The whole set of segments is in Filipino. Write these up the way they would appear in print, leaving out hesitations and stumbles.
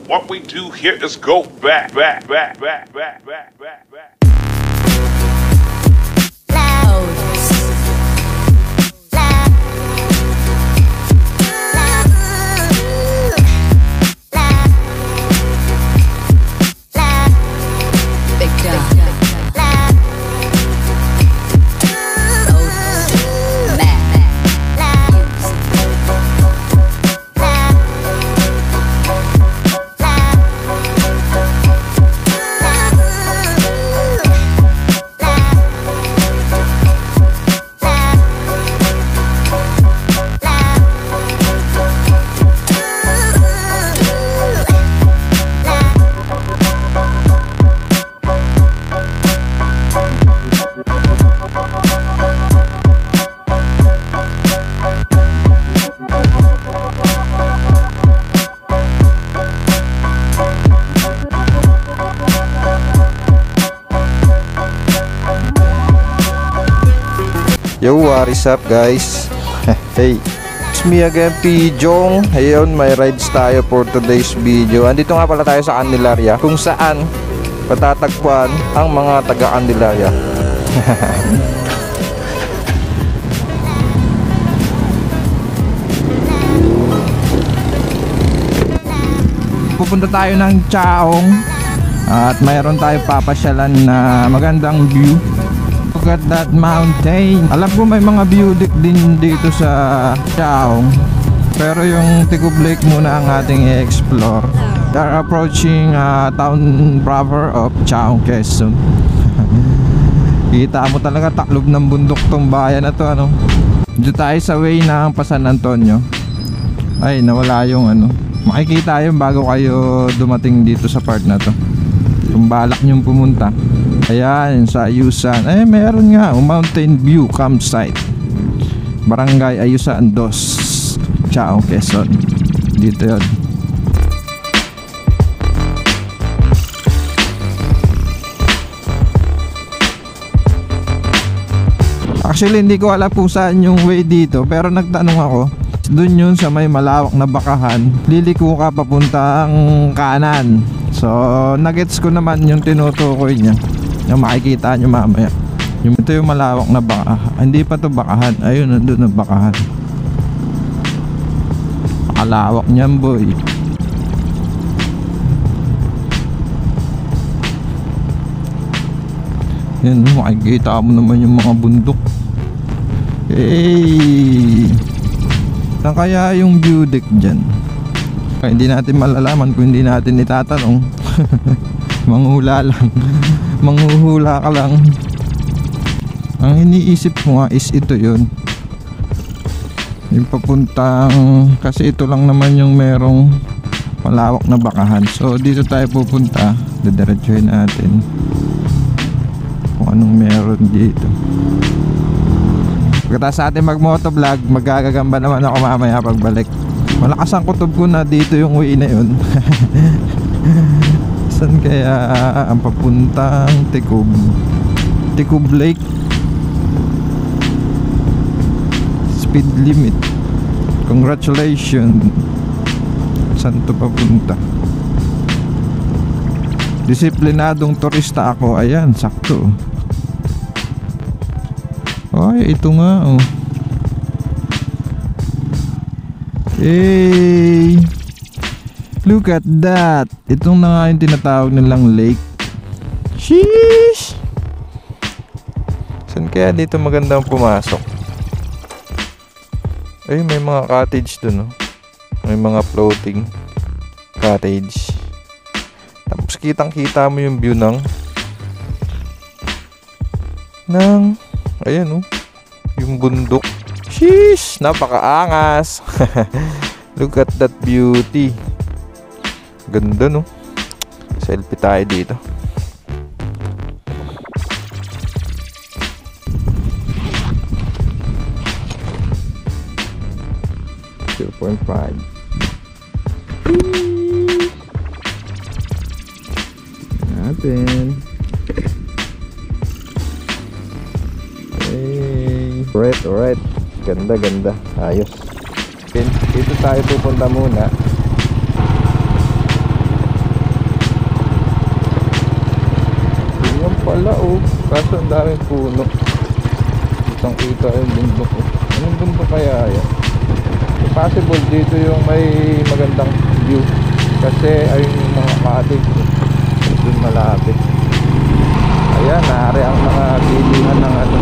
What we do here is go back. Yo, what is up guys? Hey, it's me again, P. Jong. Ayun, may rides tayo for today's video. Andito nga pala tayo sa Candelaria, kung saan patatagpuan ang mga taga Candelaria. Pupunta tayo ng Chaong at mayroon tayo papasyalan na magandang view. Look at that mountain. Alam ko may mga view din dito sa Chaong, pero yung Ticob Lake muna ang ating i-explore. We are approaching town proper of Chaong, Quezon. Kita mo talaga taklob ng bundok tong bayan na to, ano. Dito tayo sa way ng San Antonio. Ay, nawala yung ano. Makikita yun bago kayo dumating dito sa part na to, kung balak nyong pumunta. Ayan, sa Ayusan. Eh, meron nga, Mountain View Campsite, Barangay Ayusan 2, Chaong, Quezon. Dito yun. Actually, hindi ko alam kung saan yung way dito, pero nagtanong ako. Doon yun sa may malawak na bakahan, liliko ka papuntang kanan. So, nagets ko naman yung tinutukoy niya. Yung makikita nyo mamaya. Ito yung malawak na bakahan. Hindi pa to bakahan. Ayun, nandun na bakahan. Makalawak niyan, boy. Yan, makikita mo naman yung mga bundok. Hey! Saan kaya yung view deck dyan? Kaya hindi natin malalaman kung hindi natin itatanong. Manghula lang. Manghuhula ka lang. Ang iniisip mo nga is ito yun, yung papuntang, kasi ito lang naman yung merong malawak na bakahan. So dito tayo pupunta. Didiretsuhin natin kung anong meron dito. Pagkatapos natin mag-motovlog, magagagamba naman ako mamaya pagbalik. Malakas ang kutob ko na dito yung way na yun. Saan kaya ang papuntang Ticob Lake? Speed limit. Congratulations. Saan to papunta? Disiplinadong turista ako. Ayan, sakto. Ay, ito nga, oh. Hey, look at that. Itong na nga yung tinatawag nilang lake. Sheesh. Saan kaya dito magandang pumasok? Ay, may mga cottage dun, oh. May mga floating cottage. Tapos kitang kita mo yung view ng ayan, oh, yung bundok. Sheesh, napakaangas. Look at that beauty. Ganda, no? Selfie tayo dito. .5 natin. Hey, alright. Ganda. Ayos. Dito tayo pupunta muna. wala oh. Kaso ang daming puno. Isang kita yung bundok oh. Anong bundok kaya yan? Possible dito yung may magandang view. Kasi ayun yung mga cottage dun malapit. Ayan, naari ang mga bilihan ng ano.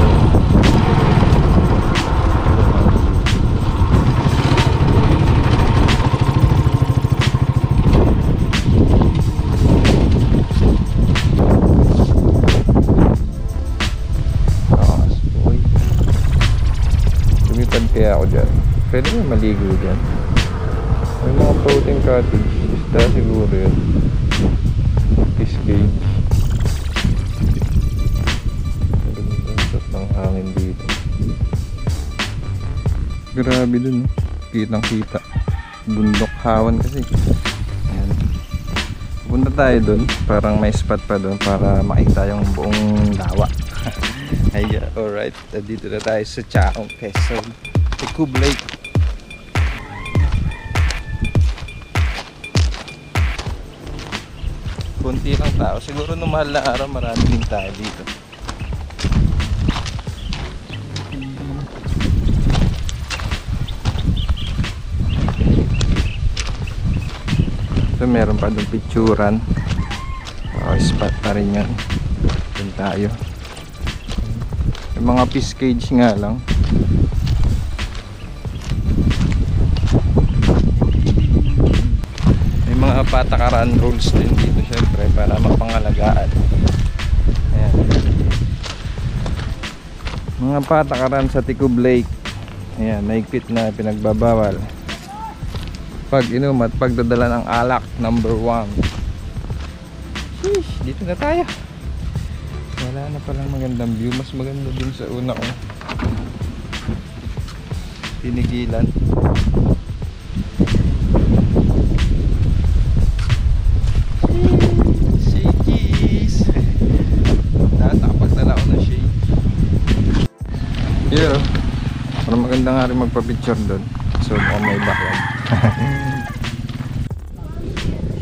Kaya ako dyan, pwede mo maligo dyan. May mga floating cottage, isda siguro yun. Fish cage. Ang ng hangin dito. Grabe dun, kitang kita. Bundok hawan kasi. Ayan. Punta tayo dun, parang may spot pa dun para makita yung buong lawa. Ayan, alright, dito na tayo sa Chaong Quezon, Tikub Lake. Kunti lang tao, siguro nung mahal na araw marami din tayo dito. So meron pa doon picturan. Spot pa rin yan. Doon tayo. Yung mga fish cage nga lang. May mga patakaran rules din dito syempre para mapangalagaan. Ayan. Mga patakaran sa Tikub Lake. Ayan, naigpit na pinagbabawal pag inom at pagdadala ng alak, number 1. Sheesh, dito na tayo. Wala na palang magandang view. Mas maganda dun sa una ko tinigilan. Shakies. Nakapagdala ko ng shake. Here, parang maganda nga rin magpa-picture dun. So mukhang may backyard.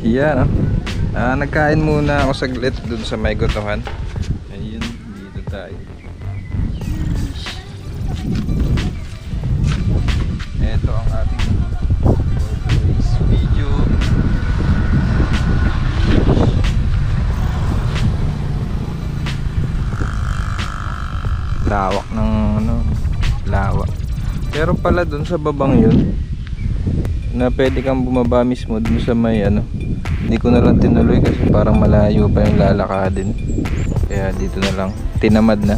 Yan, nagkain muna ako saglit dun sa may gotohan. Ayun, dito tayo. Ito ang ating video. Lawak ng lawak. Pero pala dun sa babang yun na pwede kang bumaba mismo dun sa may hindi ko na lang tinuloy kasi parang malayo pa yung lalakadin, kaya dito na lang, tinamad na.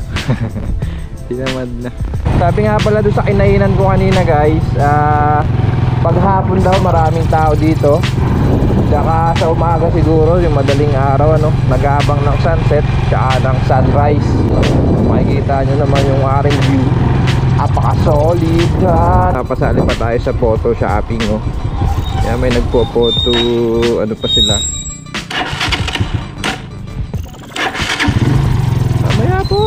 Tinamad na. Sabi nga pala dun sa kinainan ko kanina guys, paghapon daw maraming tao dito, tsaka sa umaga siguro yung madaling araw nag-aabang ng sunset tsaka ng sunrise. Makikita nyo naman yung aring view, apaka-solid. Napasali pa tayo sa photo shopping Kaya may nagpo-photo, pa sila. Mamaya po!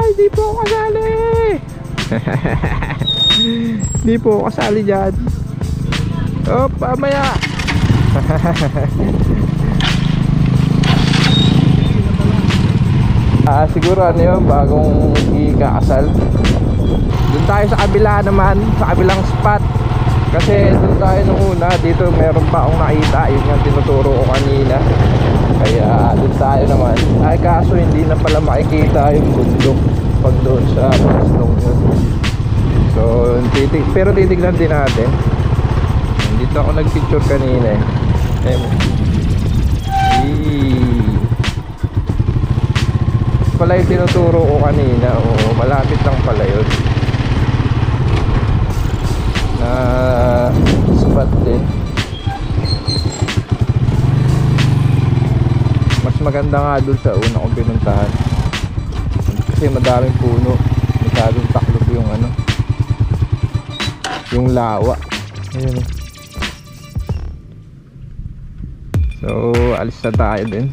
Hindi po ako kasali! Hindi po ako kasali dyan. Oh, mamaya! Siguro yun, bagong ikakasal. Doon tayo sa kabila naman, sa kabilang spot. Kasi doon tayo nung una, dito meron pa akong nakita, yun yung tinuturo ko kanina. Kaya doon tayo naman. Ay kaso hindi na pala makikita yung bundok pag doon sa pastong yun. So, pero titignan din natin. Dito ako nagpicture kanina pala yung tinuturo ko kanina. Oo, malapit lang pala yun na spot din. Mas maganda nga dun sa una kong pinuntahan kasi madaming puno, masyadong taklob yung lawa. Ayun. So alis na tayo din.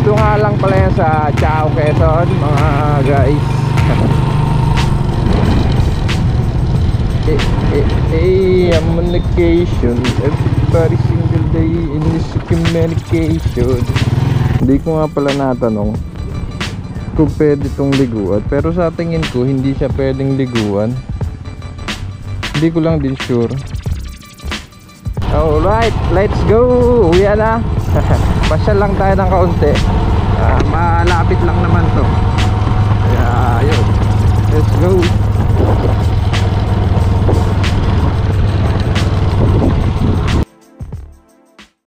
Ito nga lang pala yan sa Chaong Quezon mga guys. I'm on vacation every single day in this communication. Hindi ko nga pala natanong kung pwede itong liguan, pero sa tingin ko hindi siya pwedeng liguan. Hindi ko lang din sure. Alright, let's go! Uwi na. Pasyal lang tayo ng kaunti. Malapit lang naman to. Kaya yun, let's go.